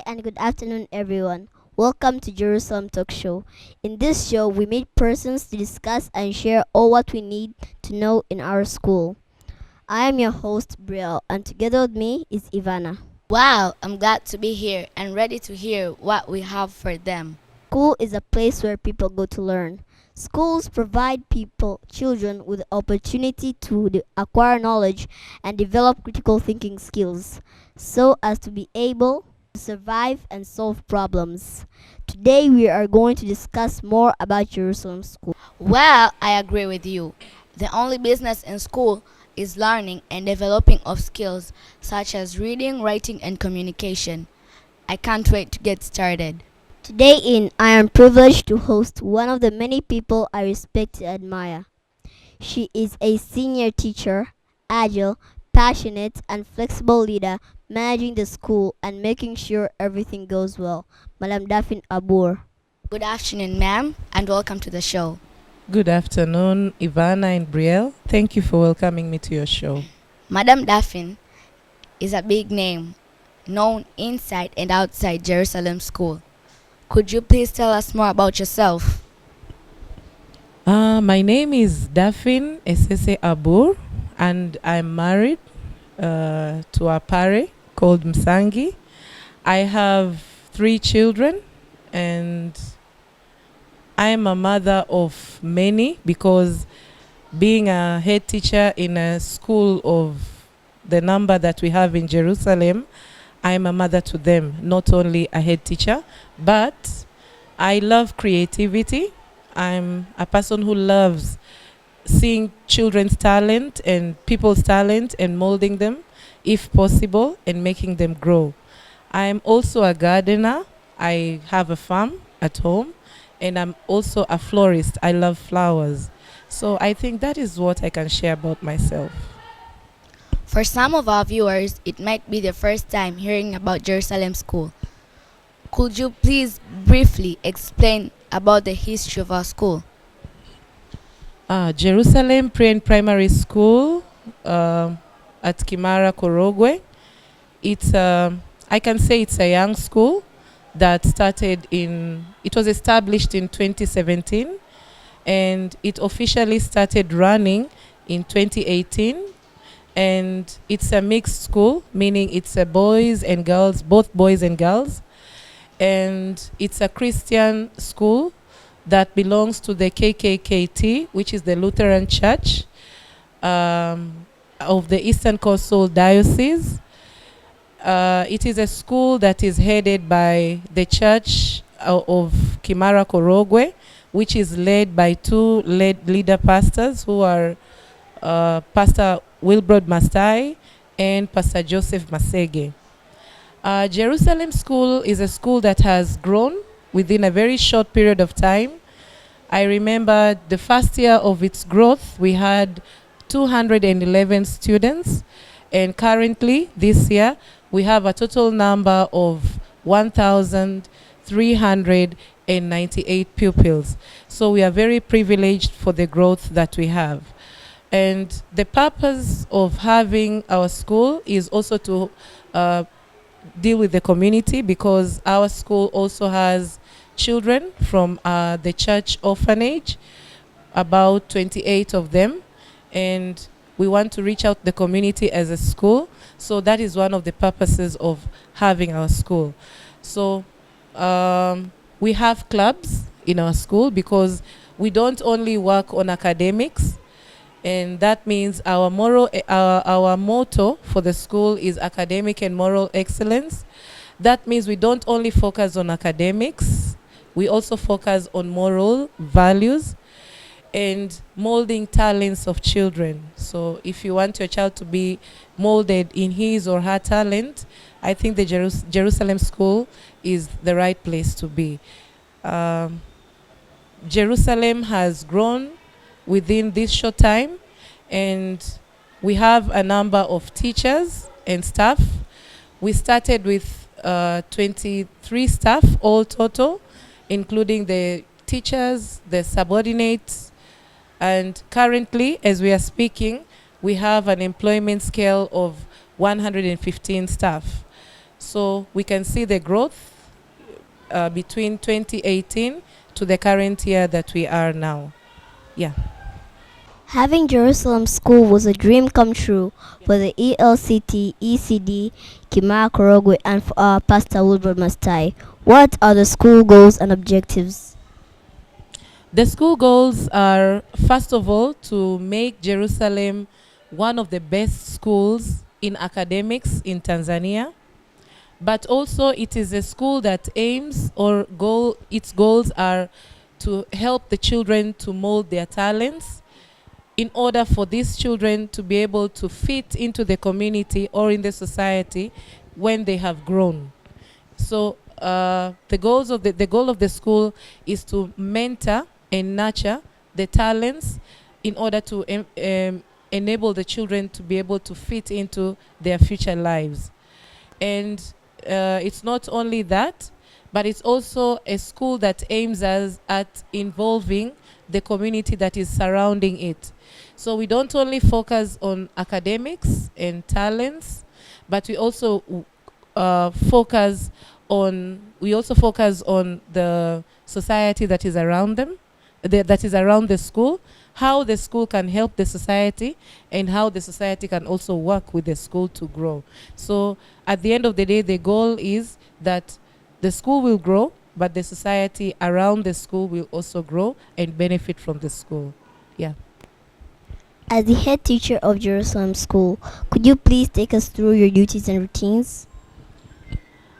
and good afternoon, everyone. Welcome to Jerusalem Talk Show. In this show, we meet persons to discuss and share all what we need to know in our school. I am your host, Brielle, and together with me is Ivana. Wow, I'm glad to be here and ready to hear what we have for them. School is a place where people go to learn. Schools provide children with the opportunity to acquire knowledge and develop critical thinking skills so as to be able to survive and solve problems. Today we are going to discuss more about Jerusalem School. Well, I agree with you. The only business in school is learning and developing of skills such as reading, writing, and communication. I can't wait to get started. Today I am privileged to host one of the many people I respect and admire. She is a senior teacher, agile, passionate, and flexible leader, managing the school and making sure everything goes well. Madam Daphine Abur. Good afternoon, ma'am, and welcome to the show. Good afternoon, Ivana and Brielle. Thank you for welcoming me to your show. Madam Daphine is a big name, known inside and outside Jerusalem School. Could you please tell us more about yourself? My name is Daphine Esese Abur, and I'm married to a pare called Msangi. I have 3 children, and I am a mother of many because being a head teacher in a school of the number that we have in Jerusalem, I am a mother to them, not only a head teacher, but I love creativity. I'm a person who loves seeing children's talent and people's talent and molding them, if possible, and making them grow. I'm also a gardener. I have a farm at home, and I'm also a florist. I love flowers. So I think that is what I can share about myself. For some of our viewers, it might be the first time hearing about Jerusalem School. Could you please briefly explain about the history of our school? Jerusalem Pre and Primary School at Kimara Korogwe. I can say it's a young school that it was established in 2017 and it officially started running in 2018. And it's a mixed school, meaning it's a boys and girls, both boys and girls. And it's a Christian school that belongs to the KKKT, which is the Lutheran Church of the Eastern Coastal Diocese. It is a school that is headed by the Church of Kimara Korogwe, which is led by 2 leader pastors who are Pastor Wilbrod Mastai and Pastor Joseph Masege. Jerusalem School is a school that has grown within a very short period of time. I remember the first year of its growth, we had 211 students, and currently this year we have a total number of 1,398 pupils. So we are very privileged for the growth that we have. And the purpose of having our school is also to deal with the community, because our school also has children from the church orphanage, about 28 of them, and we want to reach out the community as a school. So that is one of the purposes of having our school. So we have clubs in our school because we don't only work on academics. And that means our motto for the school is academic and moral excellence. That means we don't only focus on academics, we also focus on moral values and molding talents of children. So if you want your child to be molded in his or her talent, I think the Jerusalem School is the right place to be. Jerusalem has grown within this short time, and we have a number of teachers and staff. We started with 23 staff all total, including the teachers, the subordinates, and currently, as we are speaking, we have an employment scale of 115 staff. So we can see the growth between 2018 to the current year that we are now. Yeah. Having Jerusalem School was a dream come true for the ELCT, ECD, Kimara Korogwe, and for our Pastor Wilbur Mastai. What are the school goals and objectives? The school goals are, first of all, to make Jerusalem one of the best schools in academics in Tanzania. But also it is a school that aims its goals are to help the children to mold their talents in order for these children to be able to fit into the community or in the society when they have grown. So the goal of the school is to mentor and nurture the talents in order to enable the children to be able to fit into their future lives. And it's not only that, but it's also a school that aims at involving the community that is surrounding it. So we don't only focus on academics and talents, but we also focus on the society that is around them, that is around the school, how the school can help the society, and how the society can also work with the school to grow. So at the end of the day, the goal is that the school will grow, but the society around the school will also grow and benefit from the school. Yeah. As the head teacher of Jerusalem School, could you please take us through your duties and routines?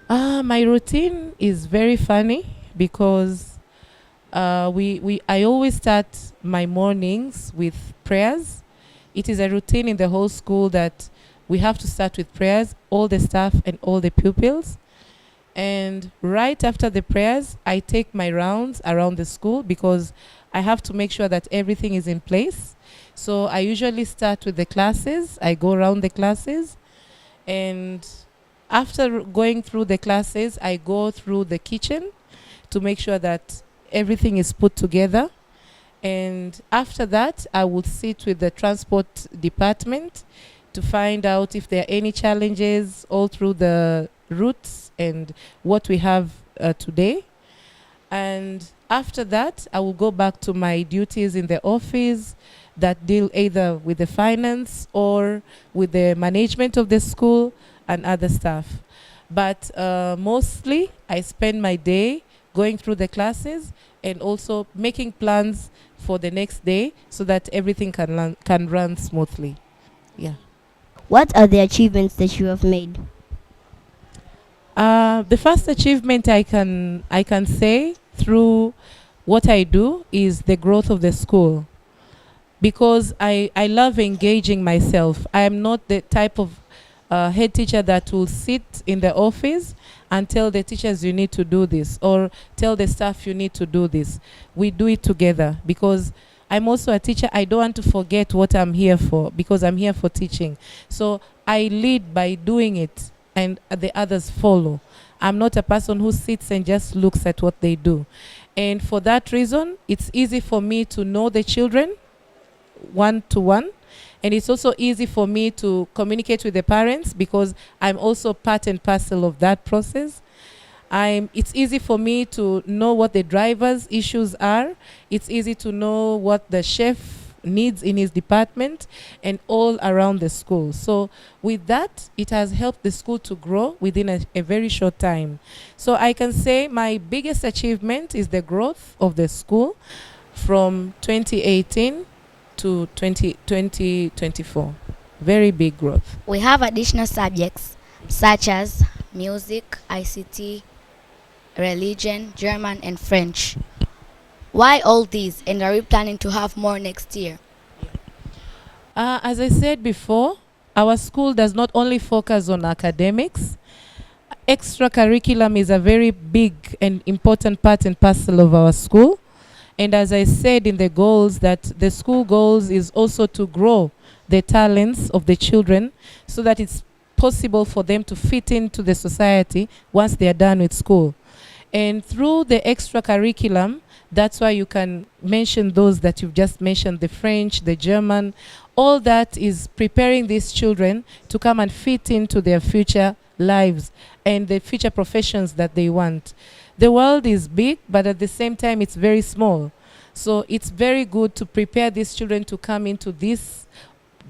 My routine is very funny because I always start my mornings with prayers. It is a routine in the whole school that we have to start with prayers, all the staff and all the pupils. And right after the prayers, I take my rounds around the school because I have to make sure that everything is in place. So I usually start with the classes. I go around the classes, and after going through the classes, I go through the kitchen to make sure that everything is put together. And after that, I will sit with the transport department to find out if there are any challenges all through the routes and what we have today. And after that, I will go back to my duties in the office that deal either with the finance or with the management of the school and other stuff. But mostly, I spend my day going through the classes and also making plans for the next day so that everything can run smoothly. Yeah. What are the achievements that you have made? The first achievement I can say through what I do is the growth of the school, because I love engaging myself. I am not the type of head teacher that will sit in the office and tell the teachers you need to do this or tell the staff you need to do this. We do it together because I'm also a teacher. I don't want to forget what I'm here for because I'm here for teaching. So I lead by doing it and the others follow. I'm not a person who sits and just looks at what they do. And for that reason, it's easy for me to know the children one-to-one. And it's also easy for me to communicate with the parents because I'm also part and parcel of that process. It's easy for me to know what the driver's issues are. It's easy to know what the chef needs in his department and all around the school. So with that, it has helped the school to grow within a very short time. So I can say my biggest achievement is the growth of the school from 2018 to 2024. Very big growth. We have additional subjects such as music, ICT, religion, German, and French. Why all these, and are we planning to have more next year? As I said before, our school does not only focus on academics. Extracurriculum is a very big and important part and parcel of our school. And as I said in the goals, that the school goals is also to grow the talents of the children so that it's possible for them to fit into the society once they are done with school. And through the extracurriculum, that's why you can mention those that you've just mentioned, the French, the German. All that is preparing these children to come and fit into their future lives and the future professions that they want. The world is big, but at the same time, it's very small. So it's very good to prepare these children to come into this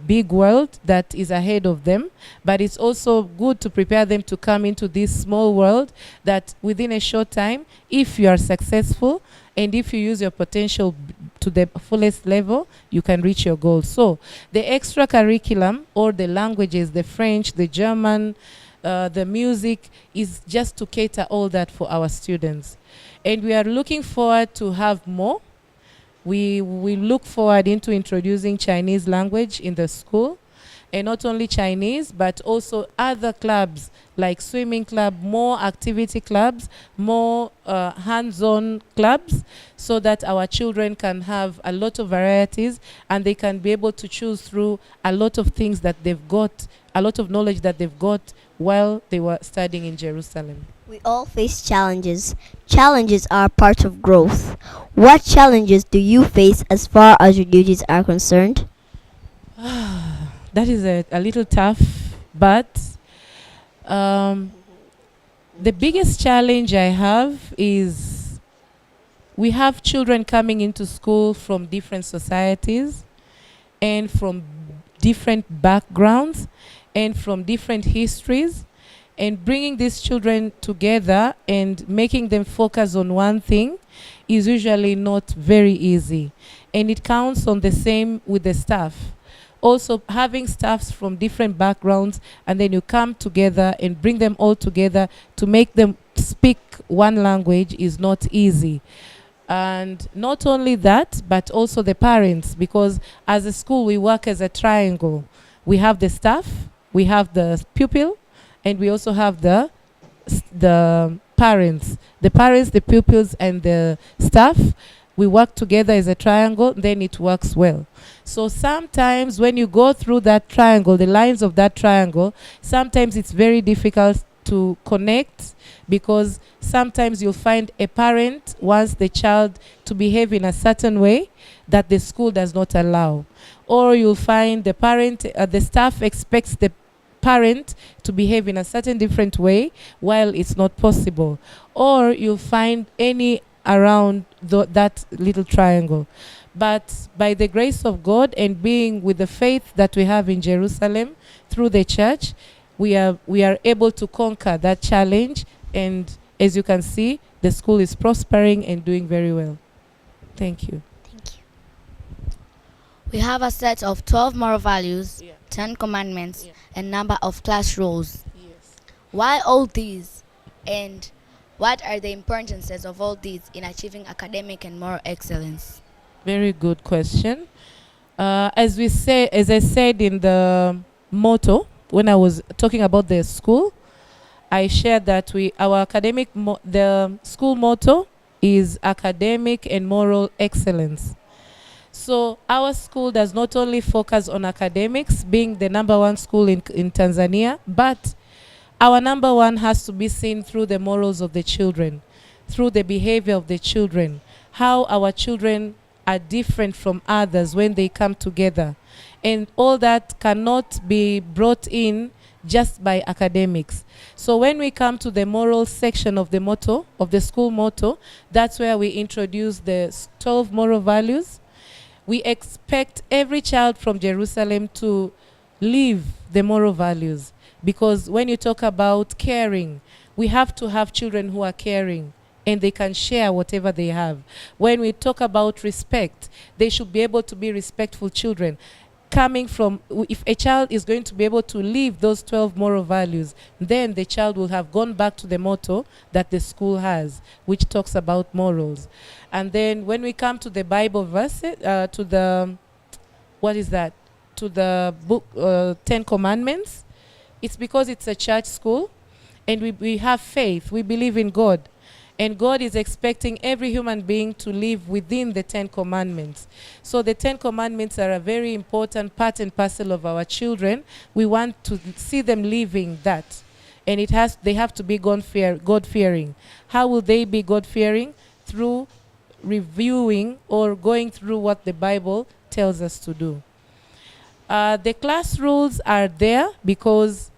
big world that is ahead of them, but it's also good to prepare them to come into this small world that within a short time, if you are successful and if you use your potential to the fullest level, you can reach your goals. So the extra curriculum, or the languages, the French, the German, the music, is just to cater all that for our students. And we are looking forward to have more. We look forward into introducing Chinese language in the school, and not only Chinese, but also other clubs like swimming club, more activity clubs, more hands-on clubs, so that our children can have a lot of varieties and they can be able to choose through a lot of things that they've got, a lot of knowledge that they've got while they were studying in Jerusalem. We all face challenges. Challenges are part of growth. What challenges do you face as far as your duties are concerned? That is a little tough, but the biggest challenge I have is we have children coming into school from different societies and from different backgrounds and from different histories, and bringing these children together and making them focus on one thing is usually not very easy. And it counts on the same with the staff. Also, having staffs from different backgrounds, and then you come together and bring them all together to make them speak one language is not easy. And not only that, but also the parents, because as a school we work as a triangle. We have the staff, we have the pupil, and we also have the parents. The parents, the pupils, and the staff, we work together as a triangle, then it works well. So sometimes when you go through that triangle, the lines of that triangle, sometimes it's very difficult to connect, because sometimes you'll find a parent wants the child to behave in a certain way that the school does not allow. Or you'll find the parent, the staff expects the parent to behave in a certain different way while it's not possible. Or you'll find any around that little triangle. But by the grace of God and being with the faith that we have in Jerusalem through the church, we are able to conquer that challenge, and as you can see, the school is prospering and doing very well. Thank you. We have a set of 12 moral values, Yeah. 10 commandments, Yeah. and number of class rules. Yes. Why all these? And what are the importances of all these in achieving academic and moral excellence? Very good question. As I said in the motto, when I was talking about the school, I shared that our the school motto is academic and moral excellence. So our school does not only focus on academics, being the #1 school in Tanzania, but our #1 has to be seen through the morals of the children, through the behavior of the children, how our children are different from others when they come together. And all that cannot be brought in just by academics. So when we come to the moral section of the motto, of the school motto, that's where we introduce the 12 moral values. We expect every child from Jerusalem to live the moral values, because when you talk about caring, we have to have children who are caring and they can share whatever they have. When we talk about respect, they should be able to be respectful children. If a child is going to be able to live those 12 moral values, then the child will have gone back to the motto that the school has, which talks about morals. And then when we come to the Bible verses, to the book, 10 Commandments, it's because it's a church school and we have faith, we believe in God. And God is expecting every human being to live within the 10 Commandments. So the 10 Commandments are a very important part and parcel of our children. We want to see them living that. And they have to be God-fearing. How will they be God-fearing? Through reviewing or going through what the Bible tells us to do. The class rules are there because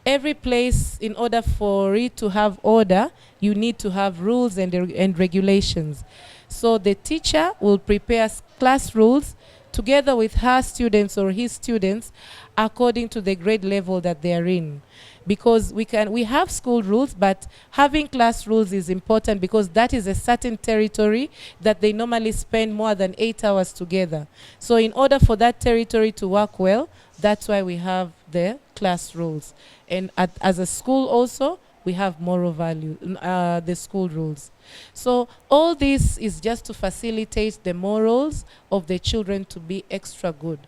every place, in order for it to have order, you need to have rules and regulations. So the teacher will prepare class rules together with her students or his students according to the grade level that they are in. Because we have school rules, but having class rules is important because that is a certain territory that they normally spend more than 8 hours together. So in order for that territory to work well, that's why we have the class rules. And as a school also, we have moral value, the school rules. So all this is just to facilitate the morals of the children to be extra good.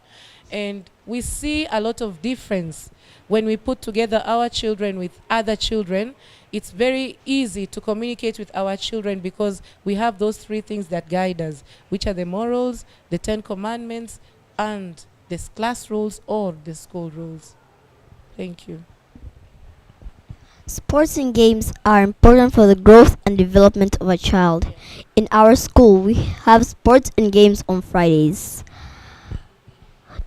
And we see a lot of difference when we put together our children with other children. It's very easy to communicate with our children because we have those three things that guide us, which are the morals, the 10 commandments, and the class rules or the school rules. Thank you. Sports and games are important for the growth and development of a child. In our school, we have sports and games on Fridays.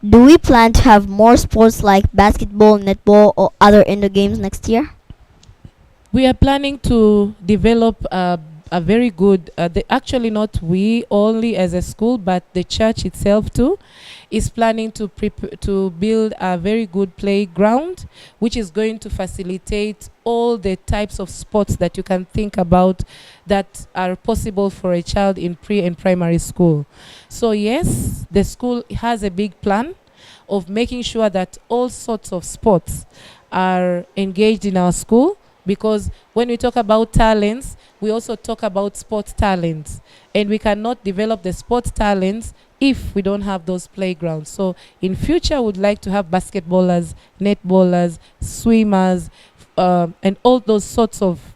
Do we plan to have more sports like basketball, netball, or other indoor games next year? We are planning to develop a very good, actually not we only as a school, but the church itself too, is planning to build a very good playground, which is going to facilitate all the types of sports that you can think about that are possible for a child in pre and primary school. So yes, the school has a big plan of making sure that all sorts of sports are engaged in our school, because when we talk about talents, we also talk about sports talents, and we cannot develop the sports talents if we don't have those playgrounds. So in future, we'd like to have basketballers, netballers, swimmers, and all those sorts of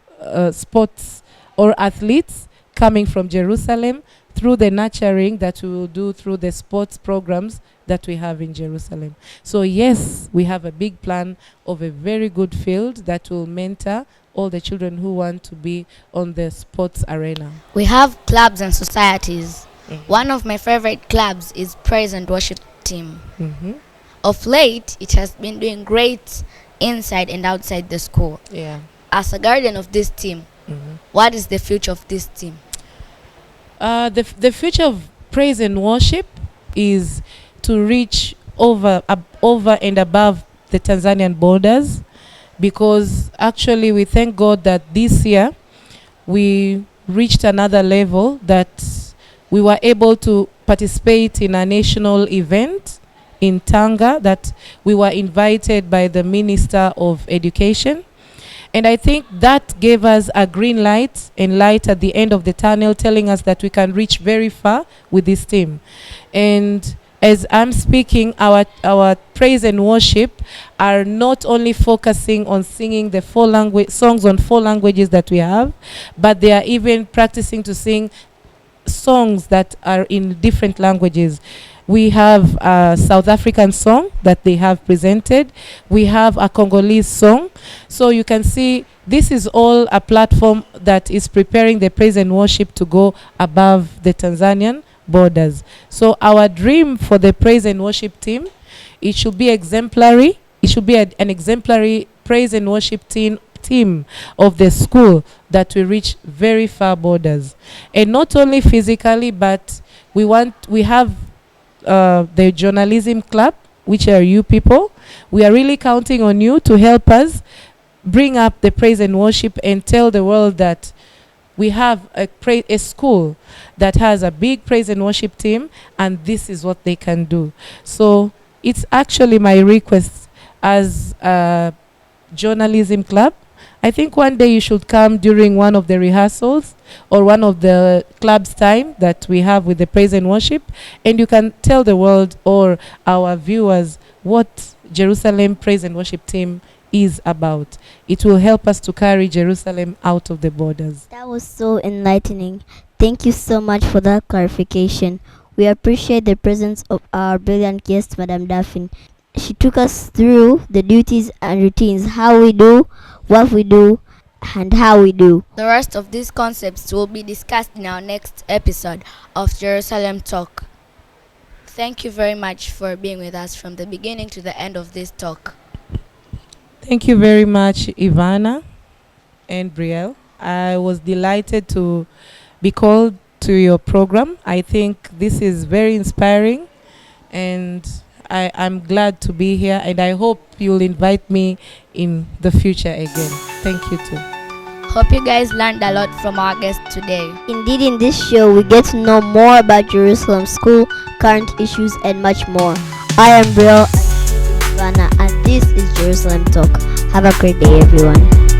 sports or athletes coming from Jerusalem through the nurturing that we will do through the sports programs that we have in Jerusalem. So yes, we have a big plan of a very good field that will mentor all the children who want to be on the sports arena. We have clubs and societies. One of my favorite clubs is Praise and Worship Team. Of late, it has been doing great inside and outside the school. Yeah. As a guardian of this team, what is the future of this team? The future of Praise and Worship is to reach over and above the Tanzanian borders, because actually we thank God that this year we reached another level, that we were able to participate in a national event in Tanga, that we were invited by the Minister of Education. And I think that gave us a green light and light at the end of the tunnel, telling us that we can reach very far with this team. And as I'm speaking, our praise and worship are not only focusing on singing the songs on 4 languages that we have, but they are even practicing to sing songs that are in different languages. We have a South African song that they have presented. We have a Congolese song. So you can see this is all a platform that is preparing the praise and worship to go above the Tanzanian borders. So our dream for the praise and worship team, it should be exemplary. It should be an exemplary praise and worship team of the school that will reach very far borders. And not only physically, but we have the journalism club, which are you people. We are really counting on you to help us bring up the praise and worship and tell the world that we have a school that has a big praise and worship team, and this is what they can do. So it's actually my request as a journalism club. I think one day you should come during one of the rehearsals or one of the club's time that we have with the praise and worship, and you can tell the world or our viewers what Jerusalem Praise and Worship Team is about. It will help us to carry Jerusalem out of the borders. That was so enlightening. Thank you so much for that clarification. We appreciate the presence of our brilliant guest, Madam Daphine. She took us through the duties and routines, how we do, what we do, and how we do. The rest of these concepts will be discussed in our next episode of Jerusalem Talk. Thank you very much for being with us from the beginning to the end of this talk. Thank you very much, Ivana and Brielle. I was delighted to be called to your program. I think this is very inspiring, and I'm glad to be here, and I hope you'll invite me in the future again. Thank you too. Hope you guys learned a lot from our guest today. Indeed, in this show, we get to know more about Jerusalem School, current issues, and much more. I am Brielle, and this is Ivana, and this is Jerusalem Talk. Have a great day, everyone.